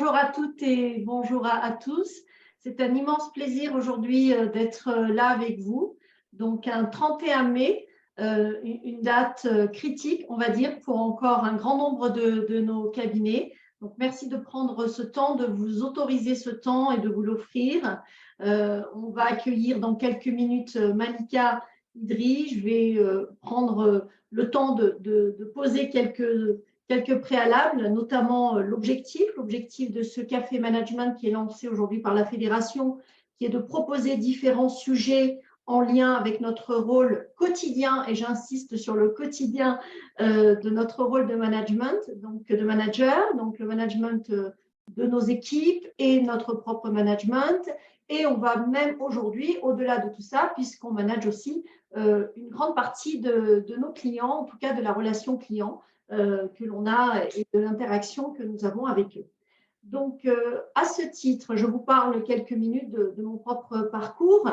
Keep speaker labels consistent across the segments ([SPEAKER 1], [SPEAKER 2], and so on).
[SPEAKER 1] Bonjour à toutes et bonjour à tous. C'est un immense plaisir aujourd'hui d'être là avec vous. Donc, un 31 mai, une date critique, on va dire, pour encore un grand nombre de nos cabinets. Donc, merci de prendre ce temps, de vous autoriser ce temps et de vous l'offrir. On va accueillir dans quelques minutes Malika Idri. Je vais prendre le temps de poser quelques préalables, notamment l'objectif de ce café management qui est lancé aujourd'hui par la fédération, qui est de proposer différents sujets en lien avec notre rôle quotidien, et j'insiste sur le quotidien de notre rôle de management, donc de manager, donc le management de nos équipes et notre propre management. Et on va même aujourd'hui, au-delà de tout ça, puisqu'on manage aussi une grande partie de nos clients, en tout cas de la relation client que l'on a et de l'interaction que nous avons avec eux. Donc, à ce titre, je vous parle quelques minutes de mon propre parcours.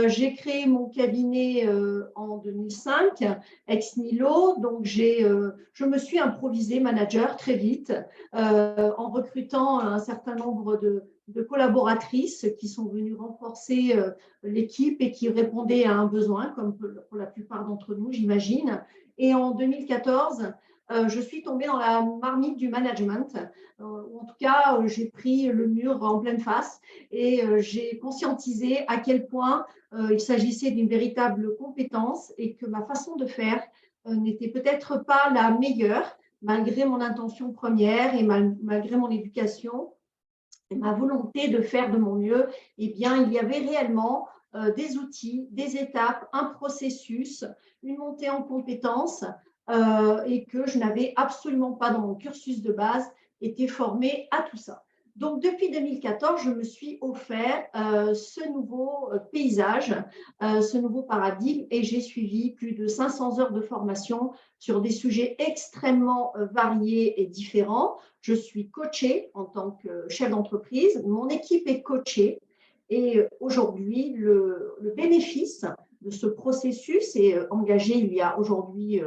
[SPEAKER 1] J'ai créé mon cabinet en 2005, ex nihilo. Donc, je me suis improvisée manager très vite en recrutant un certain nombre de collaboratrices qui sont venues renforcer l'équipe et qui répondaient à un besoin, comme pour la plupart d'entre nous, j'imagine. Et en 2014, je suis tombée dans la marmite du management. En tout cas, j'ai pris le mur en pleine face et j'ai conscientisé à quel point il s'agissait d'une véritable compétence et que ma façon de faire n'était peut-être pas la meilleure, malgré mon intention première et malgré mon éducation et ma volonté de faire de mon mieux. Eh bien, il y avait réellement des outils, des étapes, un processus, une montée en compétences et que je n'avais absolument pas dans mon cursus de base été formée à tout ça. Donc, depuis 2014, je me suis offert ce nouveau paysage, ce nouveau paradigme, et j'ai suivi plus de 500 heures de formation sur des sujets extrêmement variés et différents. Je suis coachée en tant que chef d'entreprise, mon équipe est coachée, et aujourd'hui, le bénéfice de ce processus est engagé il y a aujourd'hui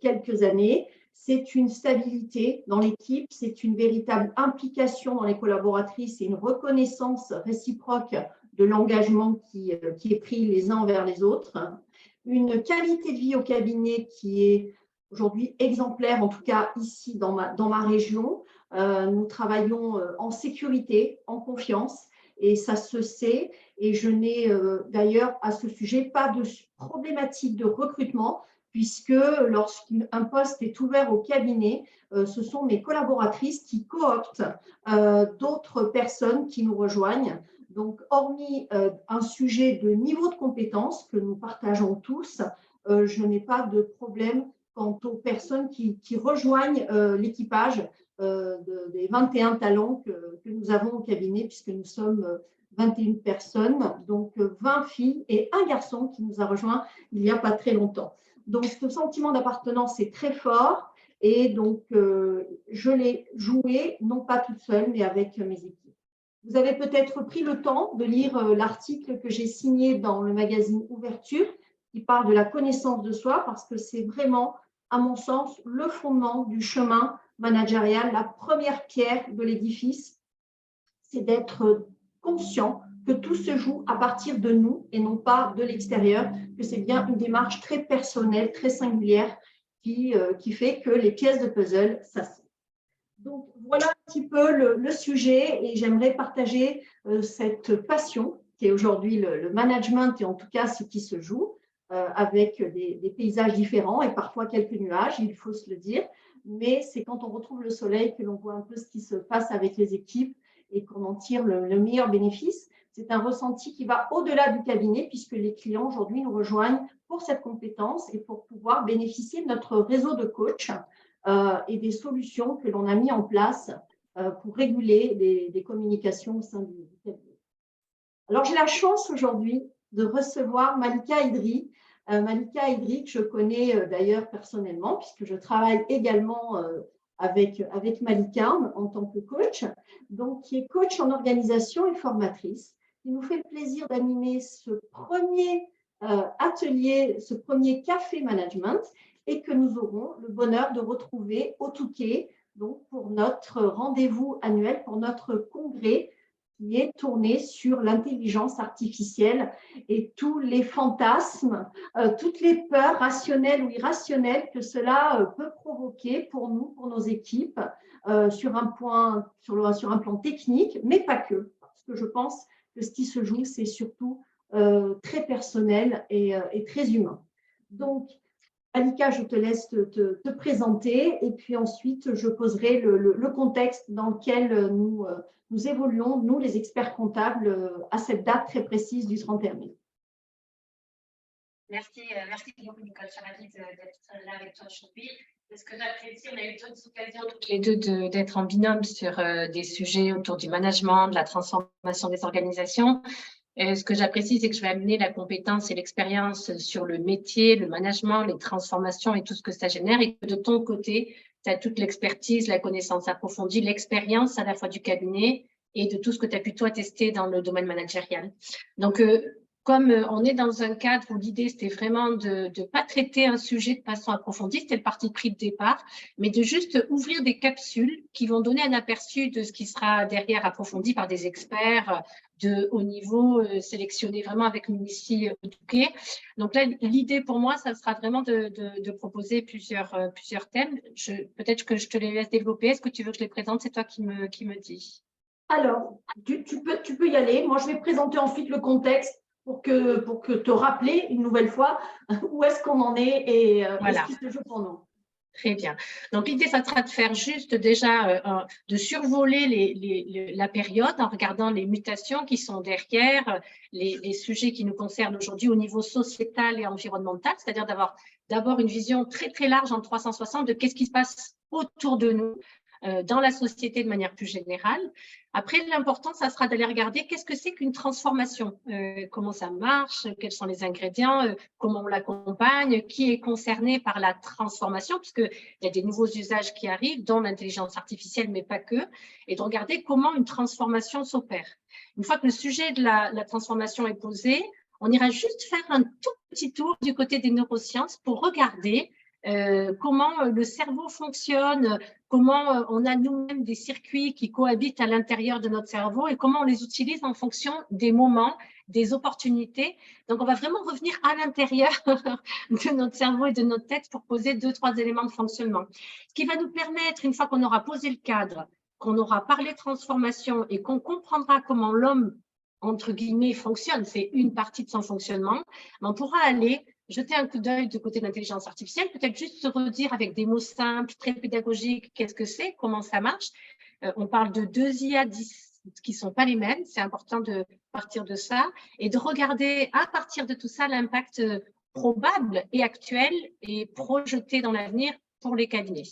[SPEAKER 1] quelques années. C'est une stabilité dans l'équipe, c'est une véritable implication dans les collaboratrices et une reconnaissance réciproque de l'engagement qui est pris les uns envers les autres. Une qualité de vie au cabinet qui est aujourd'hui exemplaire, en tout cas ici dans ma région. Nous travaillons en sécurité, en confiance, et ça se sait. Et je n'ai d'ailleurs à ce sujet pas de problématique de recrutement, puisque lorsqu'un poste est ouvert au cabinet, ce sont mes collaboratrices qui cooptent d'autres personnes qui nous rejoignent. Donc, hormis un sujet de niveau de compétence que nous partageons tous, je n'ai pas de problème quant aux personnes qui rejoignent l'équipage des 21 talents que nous avons au cabinet, puisque nous sommes 21 personnes, donc 20 filles et un garçon qui nous a rejoint il n'y a pas très longtemps. Donc, ce sentiment d'appartenance est très fort et donc je l'ai joué, non pas toute seule, mais avec mes équipes. Vous avez peut-être pris le temps de lire l'article que j'ai signé dans le magazine Ouverture qui parle de la connaissance de soi, parce que c'est vraiment, à mon sens, le fondement du chemin managérial, la première pierre de l'édifice, c'est d'être conscient que tout se joue à partir de nous et non pas de l'extérieur, que c'est bien une démarche très personnelle, très singulière qui fait que les pièces de puzzle s'assient. Donc, voilà un petit peu le sujet et j'aimerais partager cette passion qui est aujourd'hui le management et en tout cas ce qui se joue avec des paysages différents et parfois quelques nuages, il faut se le dire, mais c'est quand on retrouve le soleil que l'on voit un peu ce qui se passe avec les équipes et qu'on en tire le meilleur bénéfice. C'est un ressenti qui va au-delà du cabinet puisque les clients aujourd'hui nous rejoignent pour cette compétence et pour pouvoir bénéficier de notre réseau de coachs et des solutions que l'on a mis en place pour réguler des communications au sein du cabinet. Alors, j'ai la chance aujourd'hui de recevoir Malika Idri. Malika Idri, que je connais d'ailleurs personnellement, puisque je travaille également avec Malika en tant que coach, donc qui est coach en organisation et formatrice, qui nous fait le plaisir d'animer ce premier atelier, ce premier café management, et que nous aurons le bonheur de retrouver au Touquet donc pour notre rendez-vous annuel, pour notre congrès qui est tourné sur l'intelligence artificielle et tous les fantasmes, toutes les peurs rationnelles ou irrationnelles que cela peut provoquer pour nous, pour nos équipes, sur un plan technique, mais pas que. Parce que je pense que ce qui se joue, c'est surtout très personnel et très humain. Donc, Alika, je te laisse te présenter et puis ensuite, je poserai le contexte dans lequel nous évoluons, nous, les experts comptables, à cette date très précise du 31 mai.
[SPEAKER 2] Merci beaucoup, Nicole. Je suis ravie d'être là avec toi aujourd'hui. Ce que j'apprécie, on a eu d'autres occasions toutes les deux d'être en binôme sur des sujets autour du management, de la transformation des organisations. Ce que j'apprécie, c'est que je vais amener la compétence et l'expérience sur le métier, le management, les transformations et tout ce que ça génère. Et que de ton côté, tu as toute l'expertise, la connaissance approfondie, l'expérience à la fois du cabinet et de tout ce que tu as pu toi tester dans le domaine managérial. Donc, comme on est dans un cadre où l'idée, c'était vraiment de ne pas traiter un sujet de façon approfondie, c'était le parti pris de départ, mais de juste ouvrir des capsules qui vont donner un aperçu de ce qui sera derrière approfondi par des experts de haut niveau, sélectionnés vraiment avec Minici Touquet. Donc là, l'idée pour moi, ça sera vraiment de proposer plusieurs thèmes. Peut-être que je te les laisse développer. Est-ce que tu veux que je les présente? C'est toi qui me dis.
[SPEAKER 1] Alors, tu peux y aller. Moi, je vais présenter ensuite le contexte pour que te rappeler une nouvelle fois où est-ce qu'on en est et
[SPEAKER 2] Voilà.
[SPEAKER 1] ce qui se joue pour nous.
[SPEAKER 2] Très bien. Donc, l'idée, ça sera de faire juste déjà, de survoler la période en regardant les mutations qui sont derrière, les sujets qui nous concernent aujourd'hui au niveau sociétal et environnemental, c'est-à-dire d'avoir d'abord une vision très, très large en 360 de qu'est-ce qui se passe autour de nous, dans la société de manière plus générale. Après, l'important, ça sera d'aller regarder qu'est-ce que c'est qu'une transformation, comment ça marche, quels sont les ingrédients, comment on l'accompagne, qui est concerné par la transformation, puisqu'il y a des nouveaux usages qui arrivent, dont l'intelligence artificielle, mais pas que, et de regarder comment une transformation s'opère. Une fois que le sujet de la transformation est posé, on ira juste faire un tout petit tour du côté des neurosciences pour regarder comment le cerveau fonctionne, comment on a nous-mêmes des circuits qui cohabitent à l'intérieur de notre cerveau et comment on les utilise en fonction des moments, des opportunités. Donc, on va vraiment revenir à l'intérieur de notre cerveau et de notre tête pour poser 2-3 éléments de fonctionnement. Ce qui va nous permettre, une fois qu'on aura posé le cadre, qu'on aura parlé transformation et qu'on comprendra comment l'homme, entre guillemets, fonctionne, c'est une partie de son fonctionnement, on pourra aller jeter un coup d'œil du côté de l'intelligence artificielle, peut-être juste se redire avec des mots simples, très pédagogiques, qu'est-ce que c'est, comment ça marche. On parle de 2 IA qui ne sont pas les mêmes, c'est important de partir de ça et de regarder à partir de tout ça l'impact probable et actuel et projeté dans l'avenir pour les cabinets.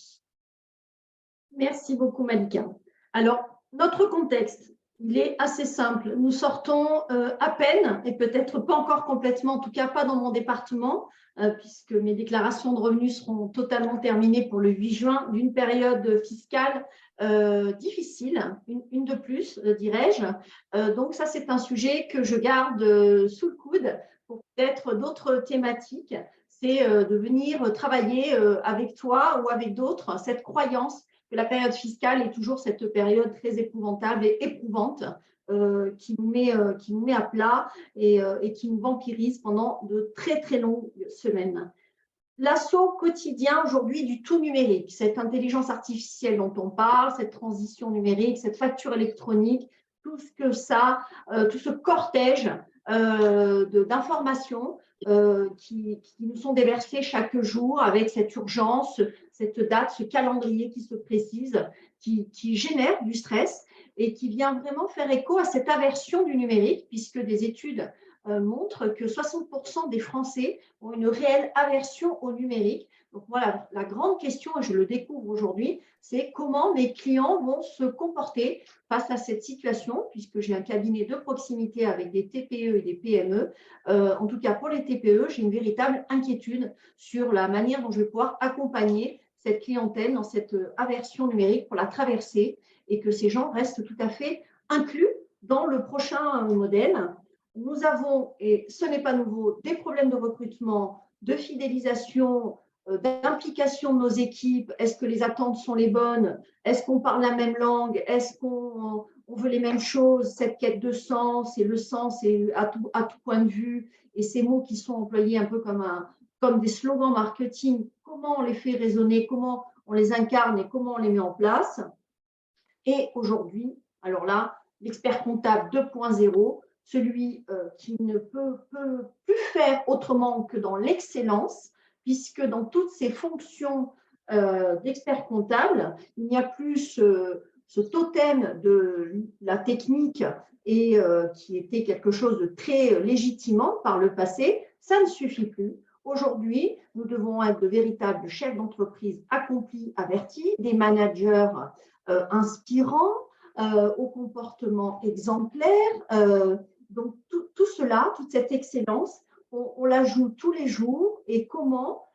[SPEAKER 1] Merci beaucoup, Malika. Alors, notre contexte, il est assez simple. Nous sortons à peine, et peut-être pas encore complètement, en tout cas pas dans mon département, puisque mes déclarations de revenus seront totalement terminées pour le 8 juin, d'une période fiscale difficile, une de plus, dirais-je. Donc ça, c'est un sujet que je garde sous le coude pour peut-être d'autres thématiques. C'est de venir travailler avec toi ou avec d'autres cette croyance que la période fiscale est toujours cette période très épouvantable et éprouvante qui nous met à plat et qui nous vampirise pendant de très, très longues semaines. L'assaut quotidien aujourd'hui du tout numérique, cette intelligence artificielle dont on parle, cette transition numérique, cette facture électronique, tout ce que ça, tout ce cortège d'informations qui nous sont déversées chaque jour avec cette urgence, cette date, ce calendrier qui se précise, qui génère du stress et qui vient vraiment faire écho à cette aversion du numérique, puisque des études montrent que 60% des Français ont une réelle aversion au numérique. Donc voilà, la grande question, et je le découvre aujourd'hui, c'est comment mes clients vont se comporter face à cette situation, puisque j'ai un cabinet de proximité avec des TPE et des PME. En tout cas, pour les TPE, j'ai une véritable inquiétude sur la manière dont je vais pouvoir accompagner cette clientèle dans cette aversion numérique pour la traverser et que ces gens restent tout à fait inclus dans le prochain modèle. Nous avons, et ce n'est pas nouveau, des problèmes de recrutement, de fidélisation d'implication de nos équipes. Est-ce que les attentes sont les bonnes? Est-ce qu'on parle la même langue? Est-ce qu'on veut les mêmes choses? Cette quête de sens, et le sens est à tout point de vue, et ces mots qui sont employés un peu comme des slogans marketing, comment on les fait résonner, comment on les incarne et comment on les met en place? Et aujourd'hui, alors là, l'expert comptable 2.0, celui qui ne peut plus faire autrement que dans l'excellence, puisque dans toutes ces fonctions d'expert comptable, il n'y a plus ce totem de la technique et qui était quelque chose de très légitimant par le passé. Ça ne suffit plus. Aujourd'hui, nous devons être de véritables chefs d'entreprise accomplis, avertis, des managers inspirants, au comportement exemplaire. Donc, tout cela, toute cette excellence, on la joue tous les jours. Et comment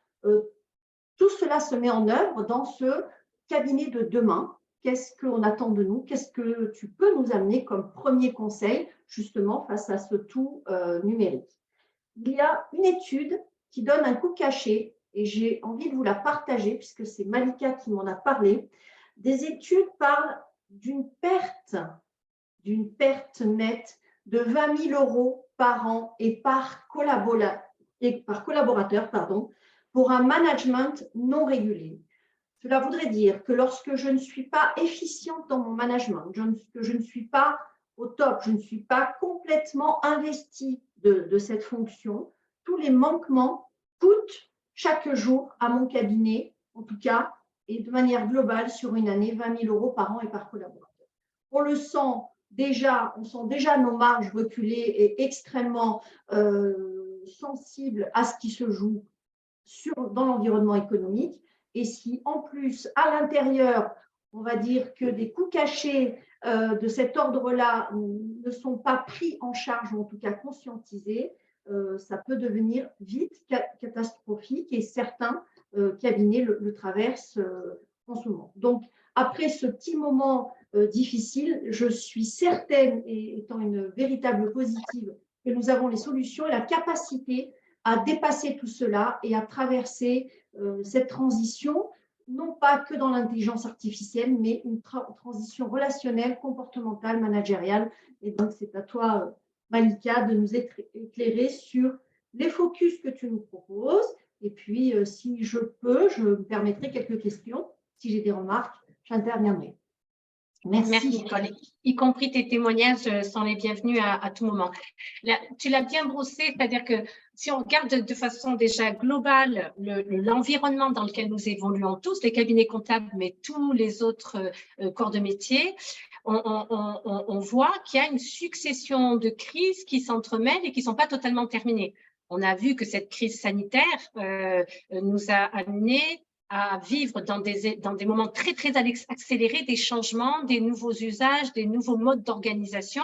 [SPEAKER 1] tout cela se met en œuvre dans ce cabinet de demain? Qu'est-ce qu'on attend de nous? Qu'est-ce que tu peux nous amener comme premier conseil, justement, face à ce tout numérique? Il y a une étude qui donne un coup caché, et j'ai envie de vous la partager, puisque c'est Malika qui m'en a parlé. Des études parlent d'une perte nette de 20 000 euros par an et par collaborateur, pour un management non régulé. Cela voudrait dire que lorsque je ne suis pas efficiente dans mon management, que je ne suis pas au top, je ne suis pas complètement investie de cette fonction, tous les manquements coûtent chaque jour à mon cabinet, en tout cas, et de manière globale sur une année, 20 000 euros par an et par collaborateur. On sent déjà nos marges reculées et extrêmement sensibles à ce qui se joue dans l'environnement économique. Et si en plus, à l'intérieur, on va dire que des coûts cachés de cet ordre-là ne sont pas pris en charge, ou en tout cas conscientisés, ça peut devenir vite catastrophique, et certains cabinets le traversent en ce moment. Donc, après ce petit moment difficile, je suis certaine, et étant une véritable positive, que nous avons les solutions et la capacité à dépasser tout cela et à traverser cette transition, non pas que dans l'intelligence artificielle, mais une transition relationnelle, comportementale, managériale. Et donc, c'est à toi, Malika, de nous éclairer sur les focus que tu nous proposes. Et puis, si je peux, je me permettrai quelques questions. Si j'ai des remarques, j'interviendrai.
[SPEAKER 2] Merci Nicole, y compris tes témoignages sont les bienvenus à tout moment. Là, tu l'as bien brossé, c'est-à-dire que si on regarde de façon déjà globale l'environnement dans lequel nous évoluons tous, les cabinets comptables, mais tous les autres corps de métier, on voit qu'il y a une succession de crises qui s'entremêlent et qui ne sont pas totalement terminées. On a vu que cette crise sanitaire nous a amené à vivre dans des moments très, très accélérés, des changements, des nouveaux usages, des nouveaux modes d'organisation.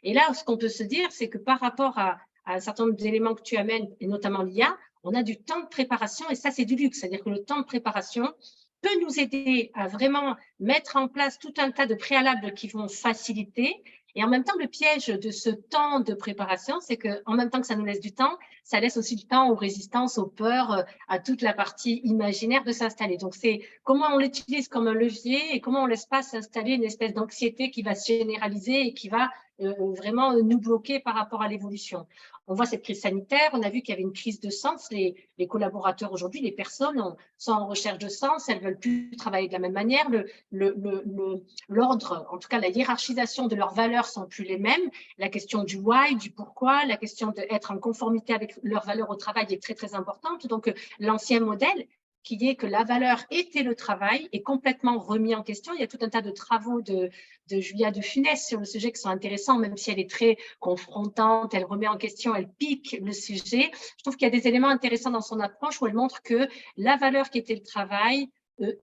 [SPEAKER 2] Et là, ce qu'on peut se dire, c'est que par rapport à un certain nombre d'éléments que tu amènes, et notamment l'IA, on a du temps de préparation, et ça, c'est du luxe. C'est-à-dire que le temps de préparation peut nous aider à vraiment mettre en place tout un tas de préalables qui vont faciliter. Et en même temps, le piège de ce temps de préparation, c'est qu'en même temps que ça nous laisse du temps, ça laisse aussi du temps aux résistances, aux peurs, à toute la partie imaginaire de s'installer. Donc, c'est comment on l'utilise comme un levier et comment on ne laisse pas s'installer une espèce d'anxiété qui va se généraliser et qui va vraiment nous bloquer par rapport à l'évolution. On voit cette crise sanitaire, on a vu qu'il y avait une crise de sens. Les collaborateurs aujourd'hui, les personnes sont en recherche de sens, elles ne veulent plus travailler de la même manière. L'ordre, en tout cas la hiérarchisation de leurs valeurs sont plus les mêmes. La question du why, du pourquoi, la question d'être en conformité avec leurs valeurs au travail est très, très importante. Donc, l'ancien modèle, qui est que la valeur était le travail, est complètement remis en question. Il y a tout un tas de travaux de Julia de Funès sur le sujet qui sont intéressants, même si elle est très confrontante, elle remet en question, elle pique le sujet. Je trouve qu'il y a des éléments intéressants dans son approche où elle montre que la valeur qui était le travail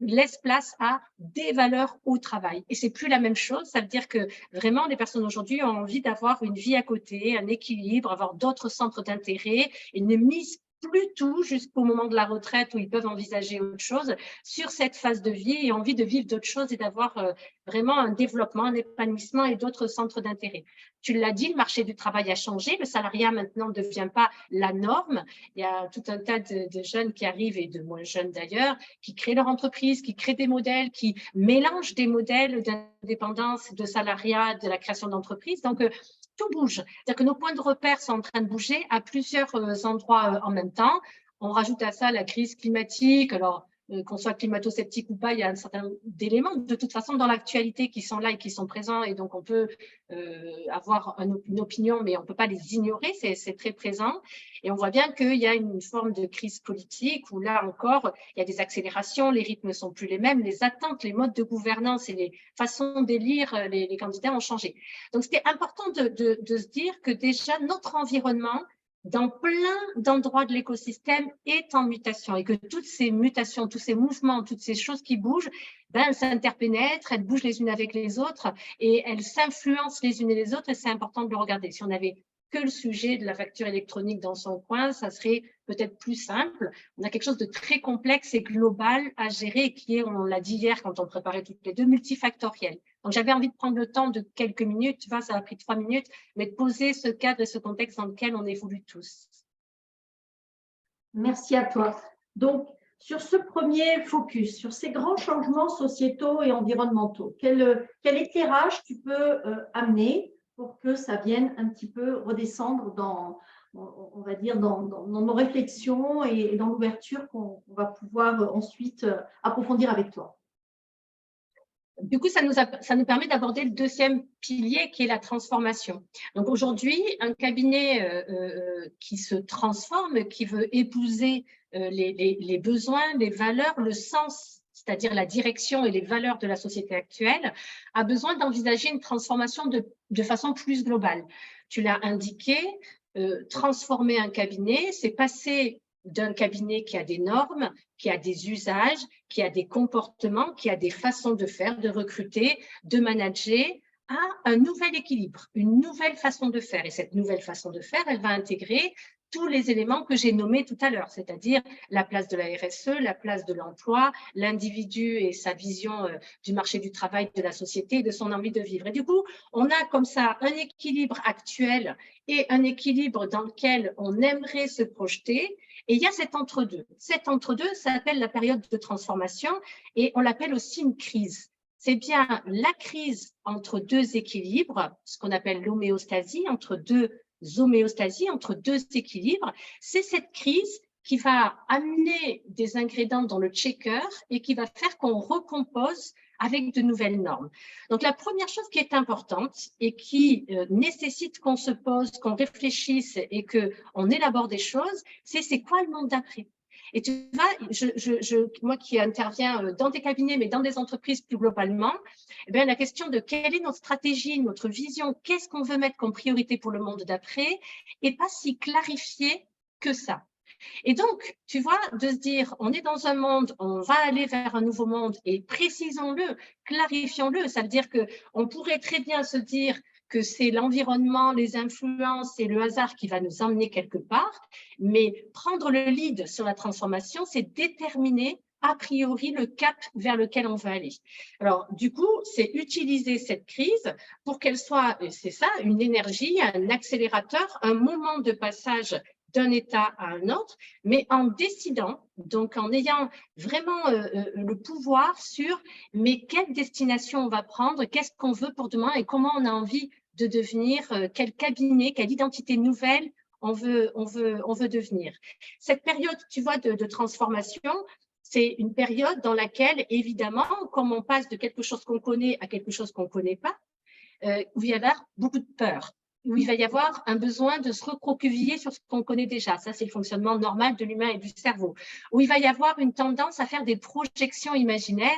[SPEAKER 2] laisse place à des valeurs au travail. Et c'est plus la même chose. Ça veut dire que vraiment, les personnes aujourd'hui ont envie d'avoir une vie à côté, un équilibre, avoir d'autres centres d'intérêt et ne misent plus tout jusqu'au moment de la retraite où ils peuvent envisager autre chose sur cette phase de vie et envie de vivre d'autres choses et d'avoir vraiment un développement, un épanouissement et d'autres centres d'intérêt. Tu l'as dit, le marché du travail a changé, le salariat maintenant ne devient pas la norme. Il y a tout un tas de jeunes qui arrivent et de moins jeunes d'ailleurs, qui créent leur entreprise, qui créent des modèles, qui mélangent des modèles d'indépendance, de salariat, de la création d'entreprise. Donc, tout bouge. C'est-à-dire que nos points de repère sont en train de bouger à plusieurs endroits en même temps. On rajoute à ça la crise climatique. Alors, qu'on soit climato-sceptique ou pas, il y a un certain d'éléments de toute façon dans l'actualité qui sont là et qui sont présents, et donc on peut avoir une opinion, mais on ne peut pas les ignorer, c'est très présent. Et on voit bien qu'il y a une forme de crise politique où là encore, il y a des accélérations, les rythmes ne sont plus les mêmes, les attentes, les modes de gouvernance et les façons d'élire les candidats ont changé. Donc c'était important de se dire que déjà notre environnement, dans plein d'endroits de l'écosystème, est en mutation, et que toutes ces mutations, tous ces mouvements, toutes ces choses qui bougent, ben, elles s'interpénètrent, elles bougent les unes avec les autres et elles s'influencent les unes et les autres, et c'est important de le regarder. Si on avait que le sujet de la facture électronique dans son coin, ça serait peut-être plus simple. On a quelque chose de très complexe et global à gérer, qui est, on l'a dit hier quand on préparait toutes les deux, multifactoriel. Donc, j'avais envie de prendre le temps de quelques minutes, tu vois, ça a pris 3 minutes, mais de poser ce cadre et ce contexte dans lequel on évolue tous.
[SPEAKER 1] Merci à toi. Donc, sur ce premier focus, sur ces grands changements sociétaux et environnementaux, quel éclairage tu peux amener pour que ça vienne un petit peu redescendre dans, on va dire, dans nos réflexions et dans l'ouverture qu'on va pouvoir ensuite approfondir avec toi?
[SPEAKER 2] Du coup, ça nous permet d'aborder le deuxième pilier qui est la transformation. Donc aujourd'hui, un cabinet qui se transforme, qui veut épouser les besoins, les valeurs, le sens, c'est-à-dire la direction et les valeurs de la société actuelle, a besoin d'envisager une transformation de façon plus globale. Tu l'as indiqué, transformer un cabinet, c'est passer d'un cabinet qui a des normes, qui a des usages, qui a des comportements, qui a des façons de faire, de recruter, de manager, à un nouvel équilibre, une nouvelle façon de faire. Et cette nouvelle façon de faire, elle va intégrer tous les éléments que j'ai nommés tout à l'heure, c'est-à-dire la place de la RSE, la place de l'emploi, l'individu et sa vision du marché du travail, de la société et de son envie de vivre. Et du coup, on a comme ça un équilibre actuel et un équilibre dans lequel on aimerait se projeter. Et il y a cet entre-deux. Cet entre-deux, ça s'appelle la période de transformation, et on l'appelle aussi une crise. C'est bien la crise entre deux équilibres, ce qu'on appelle l'homéostasie, entre deux homéostasies, entre deux équilibres. C'est cette crise qui va amener des ingrédients dans le checker et qui va faire qu'on recompose avec de nouvelles normes. Donc, la première chose qui est importante et qui nécessite qu'on se pose, qu'on réfléchisse et qu'on élabore des choses, c'est quoi le monde d'après? Et tu vois, moi qui interviens dans des cabinets, mais dans des entreprises plus globalement, eh bien, la question de quelle est notre stratégie, notre vision, qu'est-ce qu'on veut mettre comme priorité pour le monde d'après, n'est pas si clarifiée que ça. Et donc, tu vois, de se dire, on est dans un monde, on va aller vers un nouveau monde, et précisons-le, clarifions-le. Ça veut dire qu'on pourrait très bien se dire que c'est l'environnement, les influences et le hasard qui va nous emmener quelque part, mais prendre le lead sur la transformation, c'est déterminer a priori le cap vers lequel on veut aller. Alors, du coup, c'est utiliser cette crise pour qu'elle soit, c'est ça, une énergie, un accélérateur, un moment de passage d'un état à un autre, mais en décidant, donc en ayant vraiment le pouvoir sur mais quelle destination on va prendre, qu'est-ce qu'on veut pour demain et comment on a envie de devenir, quel cabinet, quelle identité nouvelle on veut devenir. Cette période, tu vois, de transformation, c'est une période dans laquelle, évidemment, comme on passe de quelque chose qu'on connaît à quelque chose qu'on ne connaît pas, où il y a beaucoup de peur, où il va y avoir un besoin de se recroqueviller sur ce qu'on connaît déjà. Ça, c'est le fonctionnement normal de l'humain et du cerveau. Où il va y avoir une tendance à faire des projections imaginaires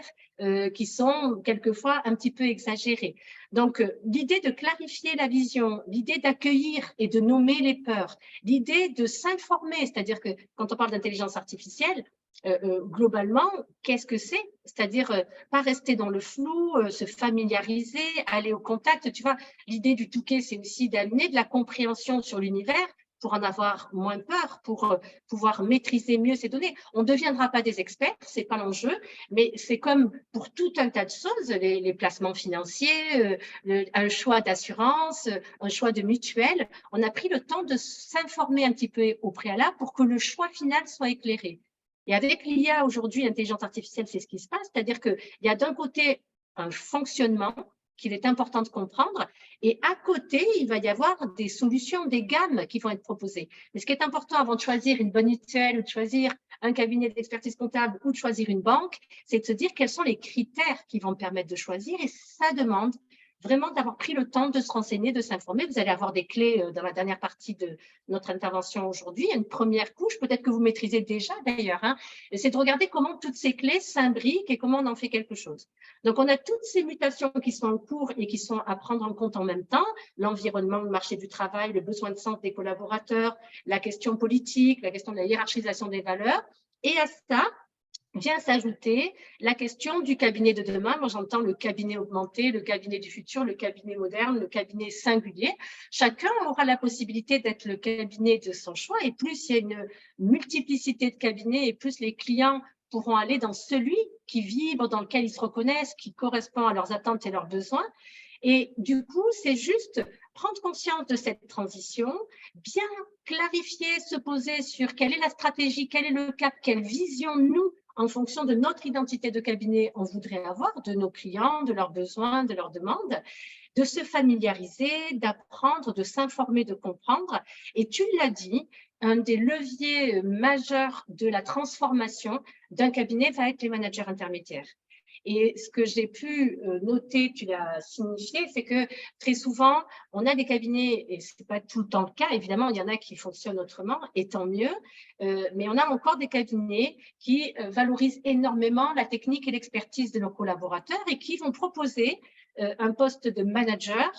[SPEAKER 2] qui sont quelquefois un petit peu exagérées. Donc, l'idée de clarifier la vision, l'idée d'accueillir et de nommer les peurs, l'idée de s'informer, c'est-à-dire que quand on parle d'intelligence artificielle, globalement, qu'est-ce que c'est? C'est-à-dire pas rester dans le flou, se familiariser, aller au contact. Tu vois, l'idée du Touquet, c'est aussi d'amener de la compréhension sur l'univers pour en avoir moins peur, pour pouvoir maîtriser mieux ces données. On ne deviendra pas des experts, ce n'est pas l'enjeu, mais c'est comme pour tout un tas de choses, les placements financiers, un choix d'assurance, un choix de mutuelle. On a pris le temps de s'informer un petit peu au préalable pour que le choix final soit éclairé. Et avec l'IA aujourd'hui, l'intelligence artificielle, c'est ce qui se passe, c'est-à-dire qu'il y a d'un côté un fonctionnement qu'il est important de comprendre, et à côté, il va y avoir des solutions, des gammes qui vont être proposées. Mais ce qui est important avant de choisir une bonne mutuelle ou de choisir un cabinet d'expertise comptable ou de choisir une banque, c'est de se dire quels sont les critères qui vont permettre de choisir, et ça demande vraiment d'avoir pris le temps de se renseigner, de s'informer. Vous allez avoir des clés dans la dernière partie de notre intervention aujourd'hui. Une première couche, peut-être que vous maîtrisez déjà d'ailleurs, hein, c'est de regarder comment toutes ces clés s'imbriquent et comment on en fait quelque chose. Donc, on a toutes ces mutations qui sont en cours et qui sont à prendre en compte en même temps, l'environnement, le marché du travail, le besoin de sens des collaborateurs, la question politique, la question de la hiérarchisation des valeurs. Et à ça, vient s'ajouter la question du cabinet de demain. Moi, j'entends le cabinet augmenté, le cabinet du futur, le cabinet moderne, le cabinet singulier. Chacun aura la possibilité d'être le cabinet de son choix, et plus il y a une multiplicité de cabinets, et plus les clients pourront aller dans celui qui vibre, dans lequel ils se reconnaissent, qui correspond à leurs attentes et leurs besoins. Et du coup, c'est juste prendre conscience de cette transition, bien clarifier, se poser sur quelle est la stratégie, quel est le cap, quelle vision nous, en fonction de notre identité de cabinet, on voudrait avoir, de nos clients, de leurs besoins, de leurs demandes, de se familiariser, d'apprendre, de s'informer, de comprendre. Et tu l'as dit, un des leviers majeurs de la transformation d'un cabinet va être les managers intermédiaires. Et ce que j'ai pu noter, tu l'as signifié, c'est que très souvent, on a des cabinets, et ce n'est pas tout le temps le cas, évidemment, il y en a qui fonctionnent autrement, et tant mieux, mais on a encore des cabinets qui valorisent énormément la technique et l'expertise de nos collaborateurs et qui vont proposer un poste de manager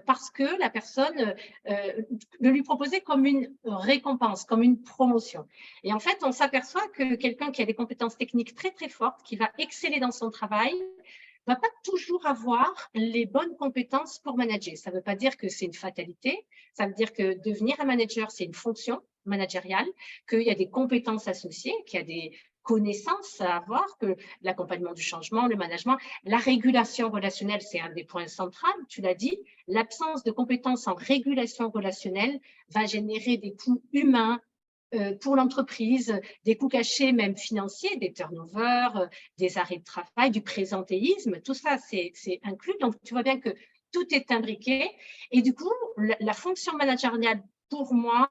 [SPEAKER 2] parce que la personne le lui proposait comme une récompense, comme une promotion. Et en fait, on s'aperçoit que quelqu'un qui a des compétences techniques très, très fortes, qui va exceller dans son travail, ne va pas toujours avoir les bonnes compétences pour manager. Ça ne veut pas dire que c'est une fatalité, ça veut dire que devenir un manager, c'est une fonction managériale, qu'il y a des compétences associées, qu'il y a des connaissances à avoir, que l'accompagnement du changement, le management, la régulation relationnelle, c'est un des points centraux, tu l'as dit, l'absence de compétences en régulation relationnelle va générer des coûts humains pour l'entreprise, des coûts cachés même financiers, des turnovers, des arrêts de travail, du présentéisme, tout ça c'est inclus. Donc tu vois bien que tout est imbriqué et du coup la fonction managériale pour moi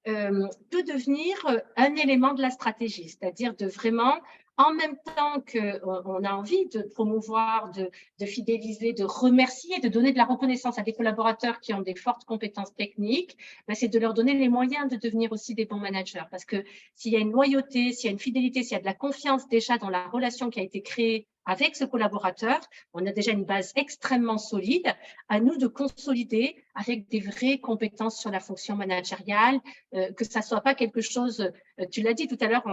[SPEAKER 2] peut devenir un élément de la stratégie, c'est-à-dire de vraiment, en même temps qu'on a envie de promouvoir, de fidéliser, de remercier, de donner de la reconnaissance à des collaborateurs qui ont des fortes compétences techniques, ben c'est de leur donner les moyens de devenir aussi des bons managers. Parce que s'il y a une loyauté, s'il y a une fidélité, s'il y a de la confiance déjà dans la relation qui a été créée avec ce collaborateur, on a déjà une base extrêmement solide. À nous de consolider avec des vraies compétences sur la fonction managériale, que ça ne soit pas quelque chose, tu l'as dit tout à l'heure,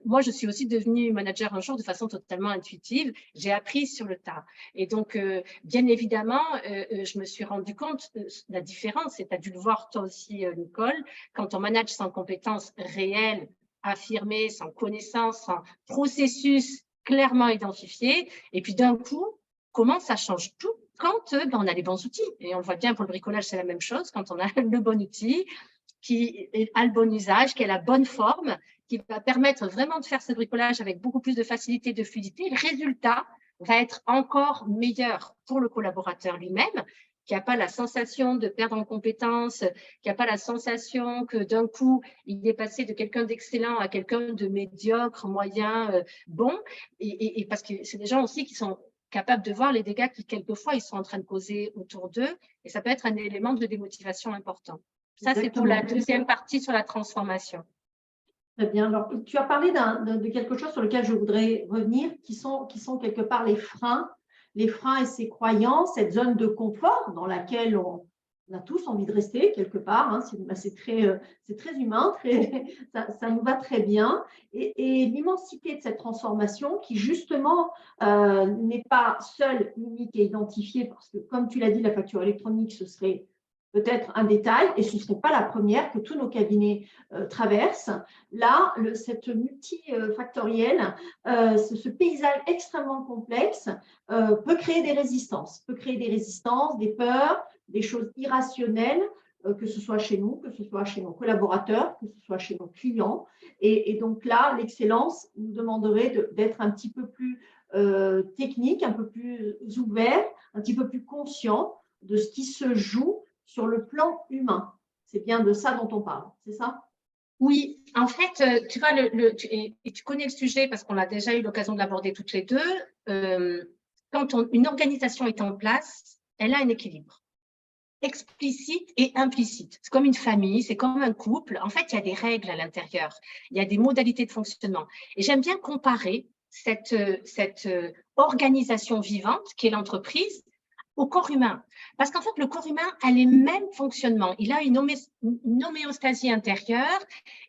[SPEAKER 2] moi je suis aussi devenue manager un jour de façon totalement intuitive, j'ai appris sur le tas. Et donc, bien évidemment, je me suis rendu compte de la différence, et tu as dû le voir toi aussi, Nicole, quand on manage sans compétences réelles, affirmées, sans connaissances, sans processus clairement identifié, et puis d'un coup, comment ça change tout quand on a les bons outils. Et on le voit bien pour le bricolage, c'est la même chose, quand on a le bon outil, qui a le bon usage, qui a la bonne forme, qui va permettre vraiment de faire ce bricolage avec beaucoup plus de facilité, de fluidité, le résultat va être encore meilleur pour le collaborateur lui-même, qui n'a pas la sensation de perdre en compétences, qui n'a pas la sensation que d'un coup, il est passé de quelqu'un d'excellent à quelqu'un de médiocre, moyen, bon, et parce que c'est des gens aussi qui sont capables de voir les dégâts qui, quelquefois, ils sont en train de causer autour d'eux, et ça peut être un élément de démotivation important. Ça, c'est pour la deuxième partie sur la transformation.
[SPEAKER 1] Très bien. Alors, tu as parlé de quelque chose sur lequel je voudrais revenir, qui sont quelque part les freins et ces croyances, cette zone de confort dans laquelle on a tous envie de rester quelque part. Hein, c'est très humain, ça nous va très bien. Et l'immensité de cette transformation qui, justement, n'est pas seule, unique et identifiée, parce que, comme tu l'as dit, la facture électronique, ce serait peut-être un détail, et ce ne serait pas la première que tous nos cabinets traversent. Là, cette multifactorielle, ce paysage extrêmement complexe peut créer des résistances, des peurs, des choses irrationnelles, que ce soit chez nous, que ce soit chez nos collaborateurs, que ce soit chez nos clients. Et donc là, l'excellence nous demanderait d'être un petit peu plus technique, un peu plus ouvert, un petit peu plus conscient de ce qui se joue sur le plan humain. C'est bien de ça dont on parle, c'est ça?
[SPEAKER 2] Oui, en fait, tu vois, tu connais le sujet parce qu'on a déjà eu l'occasion de l'aborder toutes les deux. Quand une organisation est en place, elle a un équilibre explicite et implicite. C'est comme une famille, c'est comme un couple. En fait, il y a des règles à l'intérieur, il y a des modalités de fonctionnement. Et j'aime bien comparer cette organisation vivante qui est l'entreprise au corps humain. Parce qu'en fait, le corps humain a les mêmes fonctionnements. Il a une homéostasie intérieure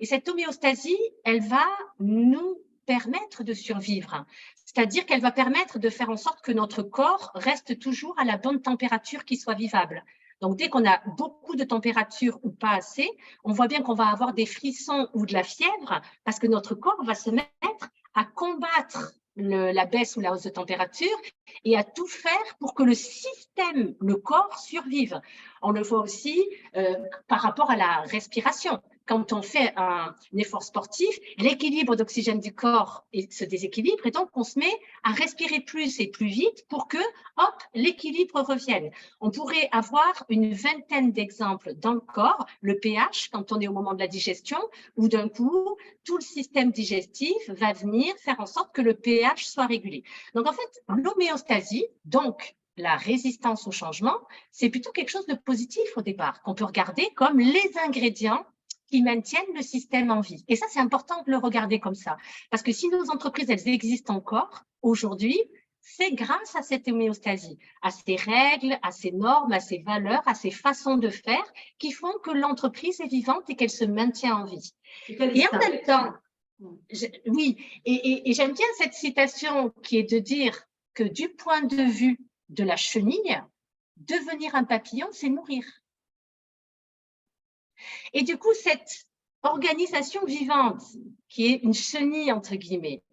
[SPEAKER 2] et cette homéostasie, elle va nous permettre de survivre. C'est-à-dire qu'elle va permettre de faire en sorte que notre corps reste toujours à la bonne température qui soit vivable. Donc, dès qu'on a beaucoup de température ou pas assez, on voit bien qu'on va avoir des frissons ou de la fièvre parce que notre corps va se mettre à combattre la baisse ou la hausse de température et à tout faire pour que le système, le corps survive. On le voit aussi par rapport à la respiration. Quand on fait un effort sportif, l'équilibre d'oxygène du corps se déséquilibre et donc on se met à respirer plus et plus vite pour que, hop, l'équilibre revienne. On pourrait avoir une vingtaine d'exemples dans le corps, le pH, quand on est au moment de la digestion, où d'un coup, tout le système digestif va venir faire en sorte que le pH soit régulé. Donc en fait, l'homéostasie, donc la résistance au changement, c'est plutôt quelque chose de positif au départ, qu'on peut regarder comme les ingrédients qui maintiennent le système en vie. Et ça, c'est important de le regarder comme ça. Parce que si nos entreprises, elles existent encore aujourd'hui, c'est grâce à cette homéostasie, à ces règles, à ces normes, à ces valeurs, à ces façons de faire qui font que l'entreprise est vivante et qu'elle se maintient en vie. Et en même temps, oui, et j'aime bien cette citation qui est de dire que du point de vue de la chenille, devenir un papillon, c'est mourir. Et du coup, cette organisation vivante, qui est une chenille, entre guillemets,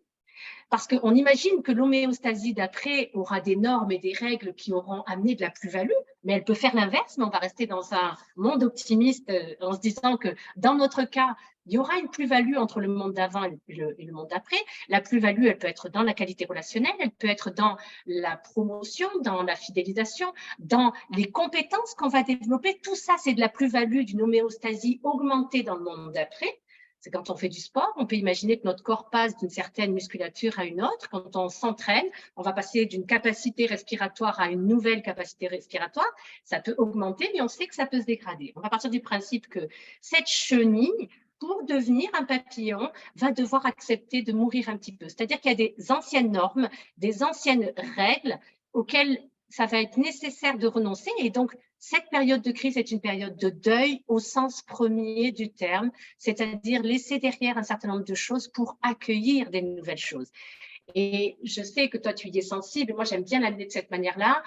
[SPEAKER 2] parce qu'on imagine que l'homéostasie d'après aura des normes et des règles qui auront amené de la plus-value, mais elle peut faire l'inverse, mais on va rester dans un monde optimiste en se disant que dans notre cas, il y aura une plus-value entre le monde d'avant et le monde d'après. La plus-value, elle peut être dans la qualité relationnelle, elle peut être dans la promotion, dans la fidélisation, dans les compétences qu'on va développer. Tout ça, c'est de la plus-value d'une homéostasie augmentée dans le monde d'après. C'est quand on fait du sport, on peut imaginer que notre corps passe d'une certaine musculature à une autre. Quand on s'entraîne, on va passer d'une capacité respiratoire à une nouvelle capacité respiratoire. Ça peut augmenter, mais on sait que ça peut se dégrader. On va partir du principe que cette chenille, pour devenir un papillon, va devoir accepter de mourir un petit peu. C'est-à-dire qu'il y a des anciennes normes, des anciennes règles auxquelles ça va être nécessaire de renoncer. Et donc, cette période de crise est une période de deuil au sens premier du terme, c'est-à-dire laisser derrière un certain nombre de choses pour accueillir des nouvelles choses. Et je sais que toi, tu y es sensible, et moi, j'aime bien l'amener de cette manière-là,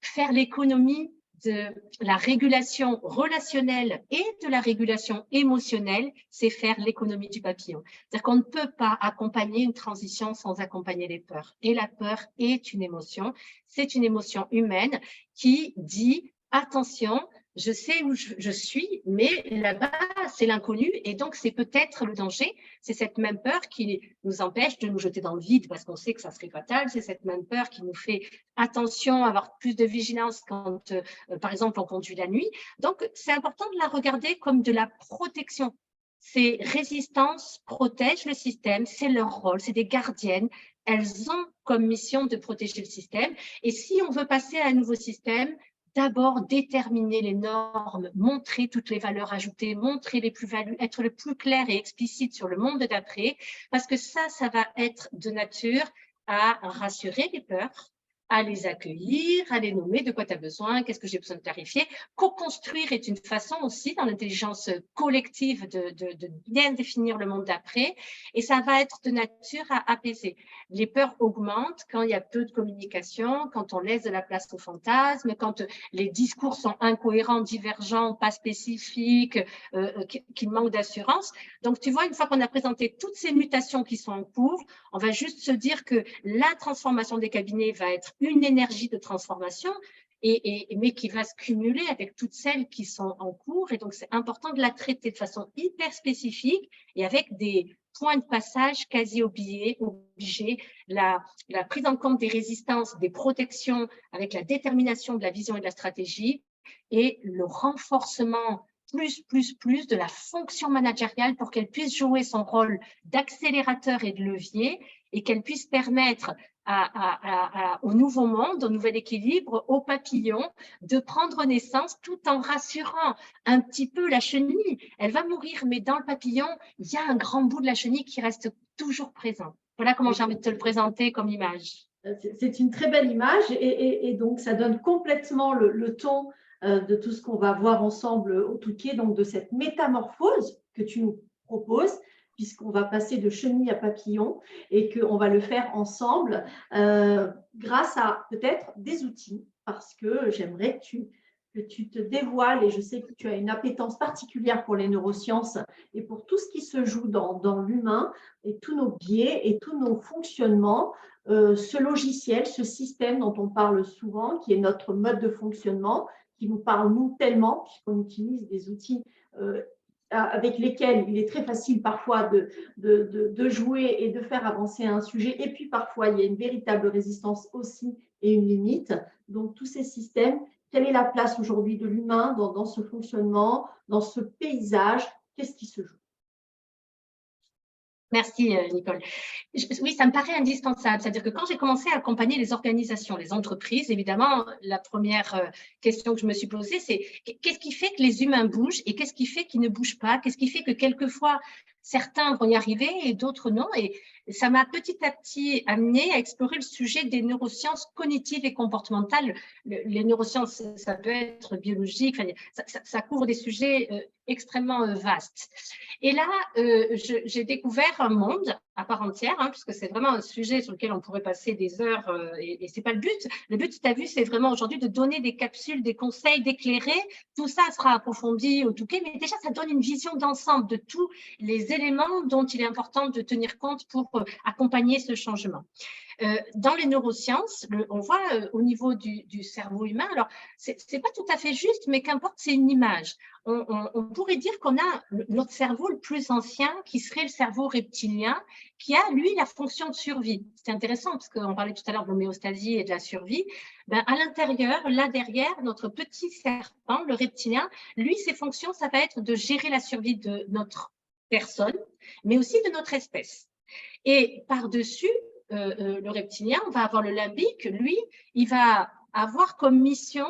[SPEAKER 2] faire l'économie de la régulation relationnelle et de la régulation émotionnelle, c'est faire l'économie du papillon. C'est-à-dire qu'on ne peut pas accompagner une transition sans accompagner les peurs. Et la peur est une émotion, c'est une émotion humaine qui dit attention, je sais où je suis, mais là-bas, c'est l'inconnu et donc c'est peut-être le danger. C'est cette même peur qui nous empêche de nous jeter dans le vide parce qu'on sait que ça serait fatal. C'est cette même peur qui nous fait attention, avoir plus de vigilance quand, par exemple, on conduit la nuit. Donc, c'est important de la regarder comme de la protection. Ces résistances protègent le système, c'est leur rôle, c'est des gardiennes. Elles ont comme mission de protéger le système. Et si on veut passer à un nouveau système, d'abord déterminer les normes, montrer toutes les valeurs ajoutées, montrer les plus-values, être le plus clair et explicite sur le monde d'après, parce que ça va être de nature à rassurer les peurs, à les accueillir, à les nommer, de quoi tu as besoin, qu'est-ce que j'ai besoin de clarifier. Co-construire est une façon aussi, dans l'intelligence collective, de bien définir le monde d'après, et ça va être de nature à apaiser. Les peurs augmentent quand il y a peu de communication, quand on laisse de la place au fantasme, quand les discours sont incohérents, divergents, pas spécifiques, qui manquent d'assurance. Donc, tu vois, une fois qu'on a présenté toutes ces mutations qui sont en cours, on va juste se dire que la transformation des cabinets va être une énergie de transformation, mais qui va se cumuler avec toutes celles qui sont en cours. Et donc, c'est important de la traiter de façon hyper spécifique et avec des points de passage quasi obligés, la prise en compte des résistances, des protections, avec la détermination de la vision et de la stratégie, et le renforcement plus de la fonction managériale pour qu'elle puisse jouer son rôle d'accélérateur et de levier, et qu'elle puisse permettre au nouveau monde, au nouvel équilibre, au papillon, de prendre naissance tout en rassurant un petit peu la chenille. Elle va mourir, mais dans le papillon, il y a un grand bout de la chenille qui reste toujours présent. Voilà comment j'ai envie de te le présenter comme image.
[SPEAKER 1] C'est une très belle image et donc ça donne complètement le ton de tout ce qu'on va voir ensemble au Touquet, donc de cette métamorphose que tu nous proposes, puisqu'on va passer de chenille à papillon et qu'on va le faire ensemble grâce à peut-être des outils, parce que j'aimerais que tu te dévoiles, et je sais que tu as une appétence particulière pour les neurosciences et pour tout ce qui se joue dans l'humain et tous nos biais et tous nos fonctionnements. Ce logiciel, ce système dont on parle souvent, qui est notre mode de fonctionnement, qui nous parle nous tellement, puisqu'on utilise des outils avec lesquels il est très facile parfois de jouer et de faire avancer un sujet, et puis parfois il y a une véritable résistance aussi et une limite. Donc tous ces systèmes, quelle est la place aujourd'hui de l'humain dans ce fonctionnement, dans ce paysage? Qu'est-ce qui se joue?
[SPEAKER 2] Merci, Nicole. Oui, ça me paraît indispensable. C'est-à-dire que quand j'ai commencé à accompagner les organisations, les entreprises, évidemment, la première question que je me suis posée, c'est qu'est-ce qui fait que les humains bougent et qu'est-ce qui fait qu'ils ne bougent pas? Qu'est-ce qui fait que quelquefois, certains vont y arriver et d'autres non? Et ça m'a petit à petit amené à explorer le sujet des neurosciences cognitives et comportementales. Les neurosciences, ça peut être biologique, ça couvre des sujets extrêmement vastes. Et là, j'ai découvert un monde à part entière, puisque c'est vraiment un sujet sur lequel on pourrait passer des heures et ce n'est pas le but. Le but, tu as vu, c'est vraiment aujourd'hui de donner des capsules, des conseils, d'éclairer. Tout ça sera approfondi au Touquet, mais déjà, ça donne une vision d'ensemble de tous les éléments dont il est important de tenir compte pour accompagner ce changement. Dans les neurosciences, on voit au niveau du cerveau humain, alors c'est pas tout à fait juste, mais qu'importe, c'est une image. On pourrait dire qu'on a notre cerveau le plus ancien, qui serait le cerveau reptilien, qui a, lui, la fonction de survie. C'est intéressant, parce qu'on parlait tout à l'heure de l'homéostasie et de la survie. Ben, à l'intérieur, là derrière, notre petit serpent, le reptilien, lui, ses fonctions, ça va être de gérer la survie de notre personne, mais aussi de notre espèce. Et par-dessus, le reptilien, on va avoir le limbique, lui, il va avoir comme mission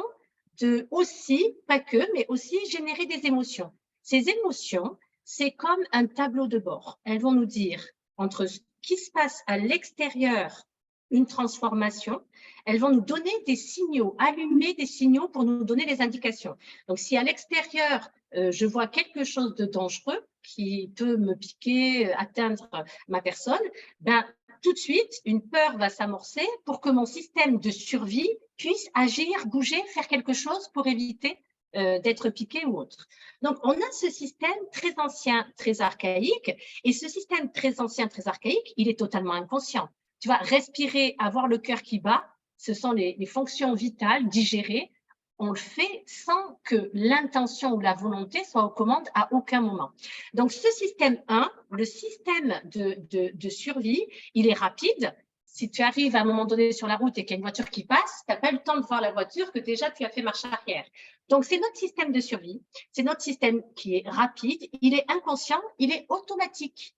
[SPEAKER 2] de aussi, pas que, mais aussi générer des émotions. Ces émotions, c'est comme un tableau de bord. Elles vont nous dire entre ce qui se passe à l'extérieur, une transformation, elles vont nous donner des signaux, allumer des signaux pour nous donner des indications. Donc, si à l'extérieur, je vois quelque chose de dangereux qui peut me piquer, atteindre ma personne, ben, tout de suite, une peur va s'amorcer pour que mon système de survie puisse agir, bouger, faire quelque chose pour éviter d'être piqué ou autre. Donc, on a ce système très ancien, très archaïque, et ce système très ancien, très archaïque, il est totalement inconscient. Tu vois, respirer, avoir le cœur qui bat, ce sont les fonctions vitales, digérer. On le fait sans que l'intention ou la volonté soit aux commandes à aucun moment. Donc, ce système 1, le système de survie, il est rapide. Si tu arrives à un moment donné sur la route et qu'il y a une voiture qui passe, tu n'as pas le temps de voir la voiture que déjà tu as fait marche arrière. Donc, c'est notre système de survie. C'est notre système qui est rapide, il est inconscient, il est automatique.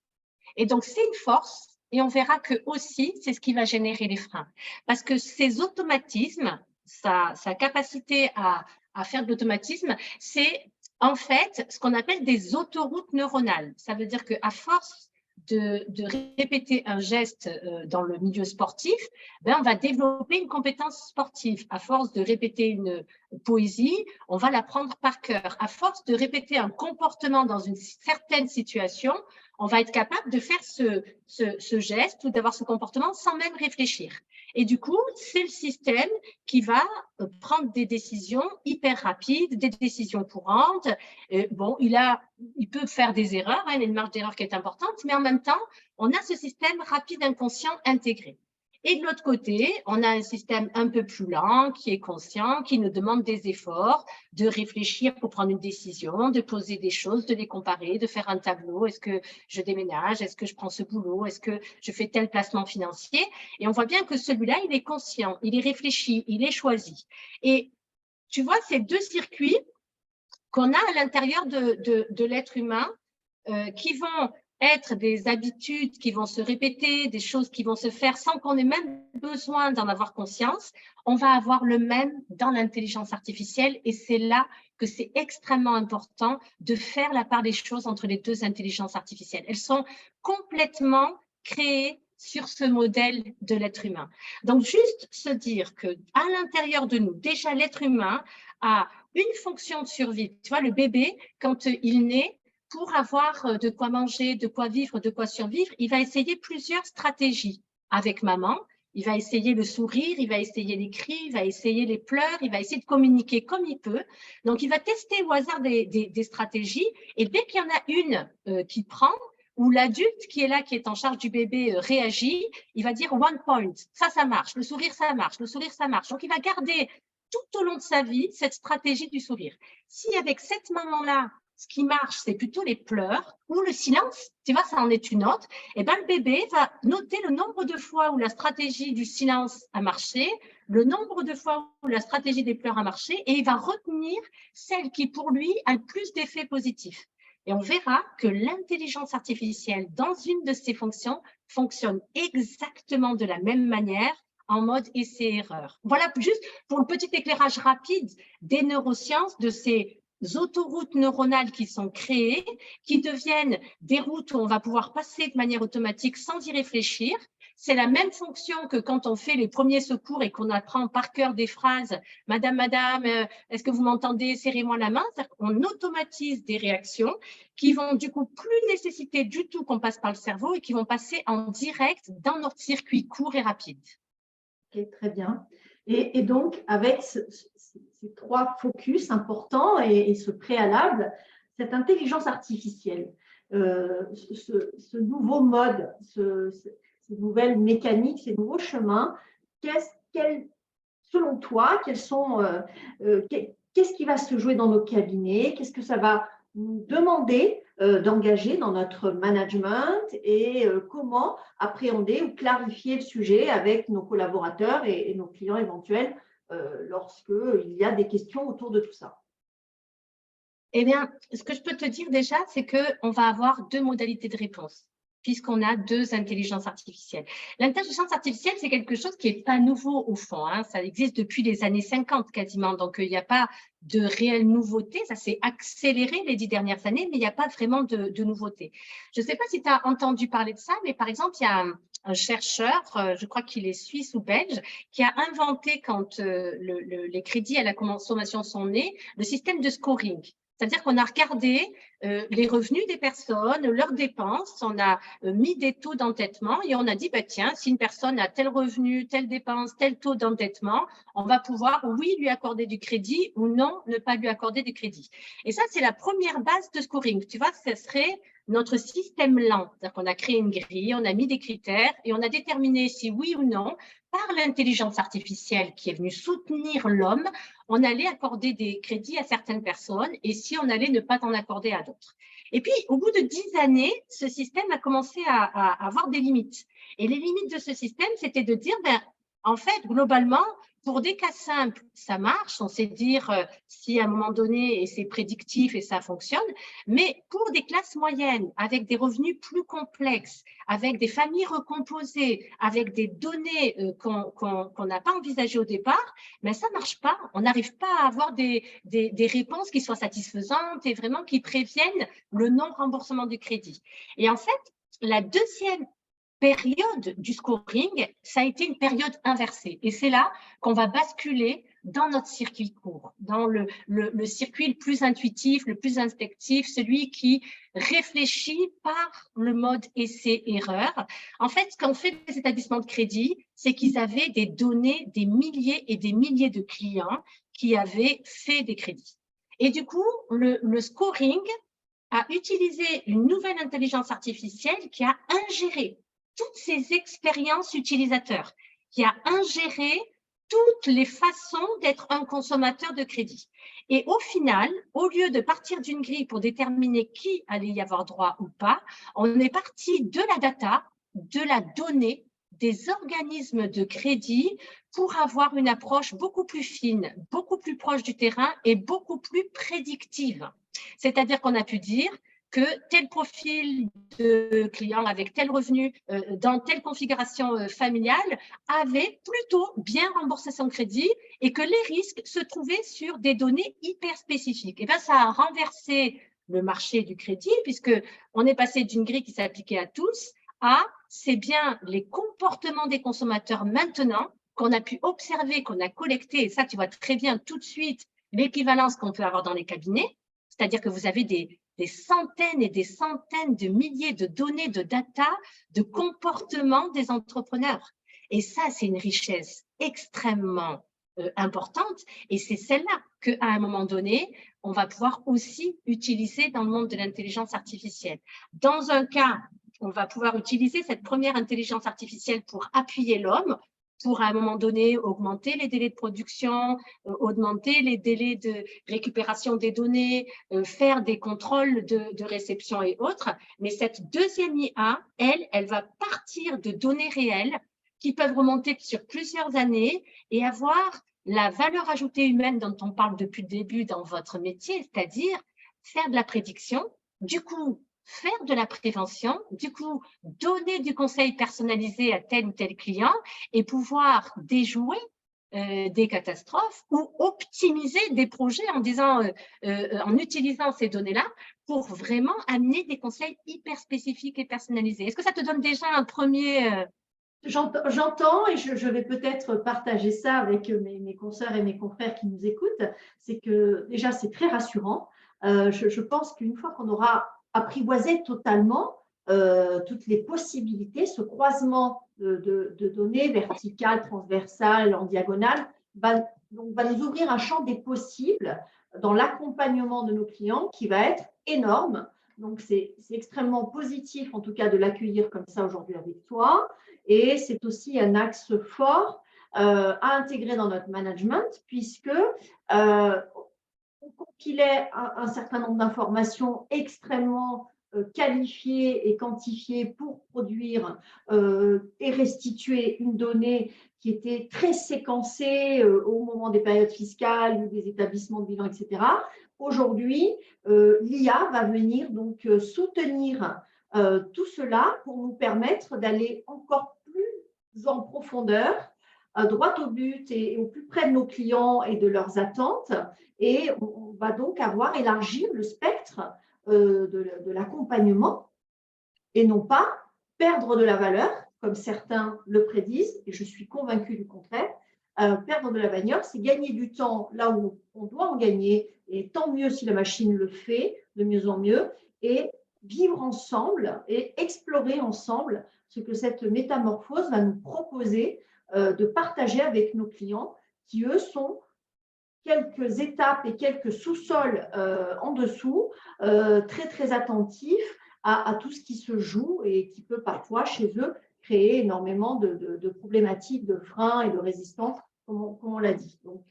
[SPEAKER 2] Et donc, c'est une force. Et on verra que aussi, c'est ce qui va générer les freins. Parce que ces automatismes, sa capacité à faire de l'automatisme, c'est en fait ce qu'on appelle des autoroutes neuronales. Ça veut dire qu'à force de répéter un geste dans le milieu sportif, ben, on va développer une compétence sportive. À force de répéter une poésie, on va l'apprendre par cœur. À force de répéter un comportement dans une certaine situation, on va être capable de faire ce geste ou d'avoir ce comportement sans même réfléchir. Et du coup, c'est le système qui va prendre des décisions hyper rapides, des décisions courantes. Bon, il peut faire des erreurs, hein, il y a une marge d'erreur qui est importante, mais en même temps, on a ce système rapide inconscient intégré. Et de l'autre côté, on a un système un peu plus lent, qui est conscient, qui nous demande des efforts, de réfléchir pour prendre une décision, de poser des choses, de les comparer, de faire un tableau. Est-ce que je déménage? Est-ce que je prends ce boulot? Est-ce que je fais tel placement financier? Et on voit bien que celui-là, il est conscient, il est réfléchi, il est choisi. Et tu vois, ces deux circuits qu'on a à l'intérieur de l'être humain qui vont être des habitudes qui vont se répéter, des choses qui vont se faire sans qu'on ait même besoin d'en avoir conscience, on va avoir le même dans l'intelligence artificielle et c'est là que c'est extrêmement important de faire la part des choses entre les deux intelligences artificielles. Elles sont complètement créées sur ce modèle de l'être humain. Donc, juste se dire qu'à l'intérieur de nous, déjà l'être humain a une fonction de survie. Tu vois, le bébé, quand il naît, pour avoir de quoi manger, de quoi vivre, de quoi survivre, il va essayer plusieurs stratégies avec maman. Il va essayer le sourire, il va essayer les cris, il va essayer les pleurs, il va essayer de communiquer comme il peut. Donc, il va tester au hasard des stratégies et dès qu'il y en a une qui prend, où l'adulte qui est là, qui est en charge du bébé, réagit, il va dire one point, ça marche, le sourire, ça marche, le sourire, ça marche. Donc, il va garder tout au long de sa vie cette stratégie du sourire. Si avec cette maman-là, ce qui marche, c'est plutôt les pleurs ou le silence, tu vois, ça en est une autre, et ben le bébé va noter le nombre de fois où la stratégie du silence a marché, le nombre de fois où la stratégie des pleurs a marché, et il va retenir celle qui, pour lui, a le plus d'effets positifs. Et on verra que l'intelligence artificielle, dans une de ses fonctions, fonctionne exactement de la même manière en mode essai-erreur. Voilà, juste pour le petit éclairage rapide des neurosciences, de ces autoroutes neuronales qui sont créées, qui deviennent des routes où on va pouvoir passer de manière automatique sans y réfléchir. C'est la même fonction que quand on fait les premiers secours et qu'on apprend par cœur des phrases « Madame, madame, est-ce que vous m'entendez? Serrez-moi la main ». On automatise des réactions qui vont du coup plus nécessiter du tout qu'on passe par le cerveau et qui vont passer en direct dans notre circuit court et rapide.
[SPEAKER 1] Ok, très bien. Et donc, avec ces trois focus importants et ce préalable, cette intelligence artificielle, ce nouveau mode, ces nouvelles mécaniques, ces nouveaux chemins, selon toi, qu'est-ce qui va se jouer dans nos cabinets? Qu'est-ce que ça va nous demander d'engager dans notre management et comment appréhender ou clarifier le sujet avec nos collaborateurs et nos clients éventuels lorsqu'il y a des questions autour de tout ça?
[SPEAKER 2] Eh bien, ce que je peux te dire déjà, c'est qu'on va avoir deux modalités de réponse, puisqu'on a deux intelligences artificielles. L'intelligence artificielle, c'est quelque chose qui n'est pas nouveau au fond, hein. Ça existe depuis les années 50 quasiment, donc il n'y a pas de réelle nouveauté. Ça s'est accéléré les 10 dernières années, mais il n'y a pas vraiment de nouveauté. Je ne sais pas si tu as entendu parler de ça, mais par exemple, il y a un chercheur, je crois qu'il est suisse ou belge, qui a inventé, quand les crédits à la consommation sont nés, le système de scoring. C'est-à-dire qu'on a regardé les revenus des personnes, leurs dépenses, on a mis des taux d'endettement et on a dit, bah, tiens, si une personne a tel revenu, telle dépense, tel taux d'endettement, on va pouvoir, oui, lui accorder du crédit ou non, ne pas lui accorder du crédit. Et ça, c'est la première base de scoring. Tu vois, ce serait notre système lent. C'est-à-dire qu'on a créé une grille, on a mis des critères et on a déterminé si oui ou non, par l'intelligence artificielle qui est venue soutenir l'homme, on allait accorder des crédits à certaines personnes et si on allait ne pas en accorder à d'autres. Et puis, au bout de 10 années, ce système a commencé à avoir des limites. Et les limites de ce système, c'était de dire, ben, en fait, globalement, pour des cas simples, ça marche, on sait dire si à un moment donné, et c'est prédictif et ça fonctionne, mais pour des classes moyennes, avec des revenus plus complexes, avec des familles recomposées, avec des données qu'on n'a pas envisagées au départ, mais ça ne marche pas. On n'arrive pas à avoir des réponses qui soient satisfaisantes et vraiment qui préviennent le non-remboursement du crédit. Et en fait, la deuxième période du scoring, ça a été une période inversée. Et c'est là qu'on va basculer dans notre circuit court, dans le circuit le plus intuitif, le plus instinctif, celui qui réfléchit par le mode essai-erreur. En fait, ce qu'ont fait les établissements de crédit, c'est qu'ils avaient des données, des milliers et des milliers de clients qui avaient fait des crédits. Et du coup, le scoring a utilisé une nouvelle intelligence artificielle qui a ingéré toutes ces expériences utilisateurs, qui a ingéré toutes les façons d'être un consommateur de crédit. Et au final, au lieu de partir d'une grille pour déterminer qui allait y avoir droit ou pas, on est parti de la data, de la donnée, des organismes de crédit pour avoir une approche beaucoup plus fine, beaucoup plus proche du terrain et beaucoup plus prédictive. C'est-à-dire qu'on a pu dire que tel profil de client avec tel revenu dans telle configuration familiale avait plutôt bien remboursé son crédit et que les risques se trouvaient sur des données hyper spécifiques. Et bien, ça a renversé le marché du crédit puisqu'on est passé d'une grille qui s'appliquait à tous à c'est bien les comportements des consommateurs maintenant qu'on a pu observer, qu'on a collecté, et ça, tu vois très bien tout de suite l'équivalence qu'on peut avoir dans les cabinets, c'est-à-dire que vous avez des centaines et des centaines de milliers de données, de data, de comportements des entrepreneurs. Et ça, c'est une richesse extrêmement importante et c'est celle-là qu'à un moment donné, on va pouvoir aussi utiliser dans le monde de l'intelligence artificielle. Dans un cas, on va pouvoir utiliser cette première intelligence artificielle pour appuyer l'homme, pour à un moment donné augmenter les délais de production, augmenter les délais de récupération des données, faire des contrôles de réception et autres. Mais cette deuxième IA, elle va partir de données réelles qui peuvent remonter sur plusieurs années et avoir la valeur ajoutée humaine dont on parle depuis le début dans votre métier, c'est-à-dire faire de la prédiction, du coup, faire de la prévention, du coup, donner du conseil personnalisé à tel ou tel client et pouvoir déjouer des catastrophes ou optimiser des projets en disant, en utilisant ces données-là pour vraiment amener des conseils hyper spécifiques et personnalisés. Est-ce que ça te donne déjà un premier…
[SPEAKER 1] J'entends et je vais peut-être partager ça avec mes consoeurs et mes confrères qui nous écoutent. C'est que déjà, c'est très rassurant. Je pense qu'une fois qu'on aura apprivoisé totalement toutes les possibilités, ce croisement de données verticales, transversales, en diagonale, va nous ouvrir un champ des possibles dans l'accompagnement de nos clients qui va être énorme. Donc, c'est extrêmement positif, en tout cas, de l'accueillir comme ça aujourd'hui avec toi. Et c'est aussi un axe fort à intégrer dans notre management, puisque on compilait un certain nombre d'informations extrêmement qualifiées et quantifiées pour produire et restituer une donnée qui était très séquencée au moment des périodes fiscales ou des établissements de bilan, etc. Aujourd'hui, l'IA va venir donc soutenir tout cela pour nous permettre d'aller encore plus en profondeur, droit au but et au plus près de nos clients et de leurs attentes. Et on va donc avoir élargi le spectre de l'accompagnement et non pas perdre de la valeur, comme certains le prédisent, et je suis convaincue du contraire. Perdre de la valeur, c'est gagner du temps là où on doit en gagner, et tant mieux si la machine le fait, de mieux en mieux, et vivre ensemble et explorer ensemble ce que cette métamorphose va nous proposer de partager avec nos clients qui, eux, sont quelques étapes et quelques sous-sols en dessous, très, très attentifs à tout ce qui se joue et qui peut parfois, chez eux, créer énormément de problématiques, de freins et de résistance, comme on l'a dit. Donc,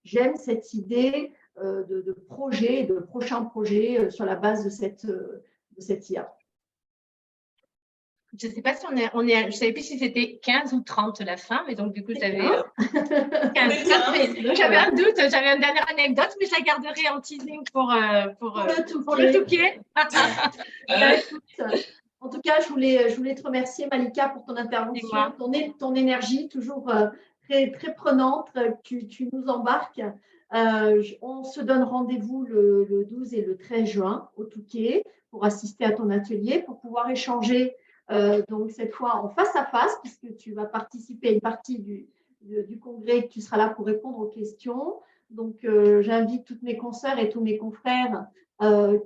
[SPEAKER 1] j'aime cette idée de projet, de prochains projets sur la base de cette IA.
[SPEAKER 2] Je ne sais pas si je ne savais plus si c'était 15 ou 30 la fin, mais donc du coup, j'avais 15. J'avais un doute, j'avais une dernière anecdote, mais je la garderai en teasing pour le Touquet.
[SPEAKER 1] En tout cas, je voulais te remercier, Malika, pour ton intervention, ton énergie, toujours très, très prenante. Tu nous embarques On se donne rendez-vous le 12 et le 13 juin au Touquet pour assister à ton atelier, pour pouvoir échanger donc cette fois en face à face, puisque tu vas participer à une partie du congrès, que tu seras là pour répondre aux questions. Donc, j'invite toutes mes consoeurs et tous mes confrères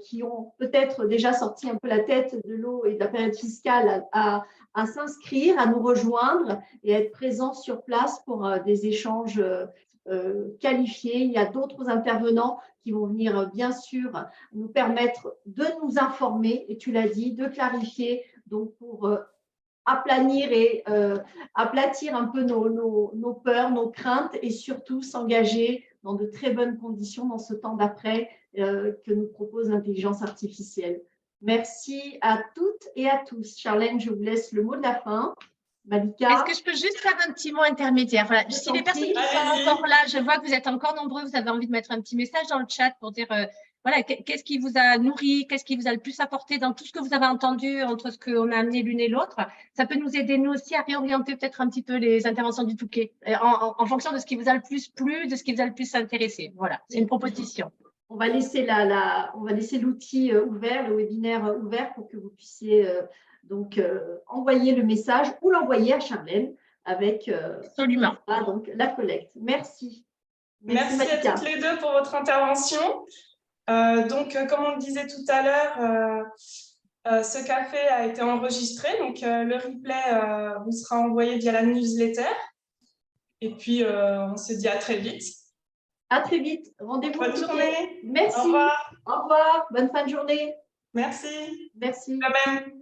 [SPEAKER 1] qui ont peut-être déjà sorti un peu la tête de l'eau et de la période fiscale à s'inscrire, à nous rejoindre et à être présents sur place pour des échanges qualifiés. Il y a d'autres intervenants qui vont venir, bien sûr, nous permettre de nous informer, et tu l'as dit, de clarifier, donc pour aplanir et aplatir un peu nos peurs, nos craintes, et surtout s'engager dans de très bonnes conditions dans ce temps d'après que nous propose l'intelligence artificielle. Merci à toutes et à tous. Charlène, je vous laisse le mot de la fin. Malika.
[SPEAKER 2] Est-ce que je peux juste faire un petit mot intermédiaire? Voilà. Si les personnes qui sont encore là, je vois que vous êtes encore nombreux, vous avez envie de mettre un petit message dans le chat pour dire voilà, qu'est-ce qui vous a nourri, qu'est-ce qui vous a le plus apporté dans tout ce que vous avez entendu entre ce qu'on a amené l'une et l'autre. Ça peut nous aider, nous aussi, à réorienter peut-être un petit peu les interventions du Touquet en fonction de ce qui vous a le plus plu, de ce qui vous a le plus intéressé. Voilà, c'est une proposition.
[SPEAKER 1] On va laisser l'outil ouvert, le webinaire ouvert pour que vous puissiez donc envoyer le message ou l'envoyer à Charlène avec
[SPEAKER 2] absolument
[SPEAKER 1] donc la collecte. Merci.
[SPEAKER 3] Merci à toutes les deux pour votre intervention. Donc, comme on le disait tout à l'heure, ce café a été enregistré, donc le replay vous sera envoyé via la newsletter. Et puis, on se dit à très vite.
[SPEAKER 1] À très vite. Rendez-vous.
[SPEAKER 3] Bonne journée.
[SPEAKER 1] Merci.
[SPEAKER 3] Au revoir.
[SPEAKER 1] Au revoir. Bonne fin de journée.
[SPEAKER 3] Merci.
[SPEAKER 1] Merci.
[SPEAKER 3] De même.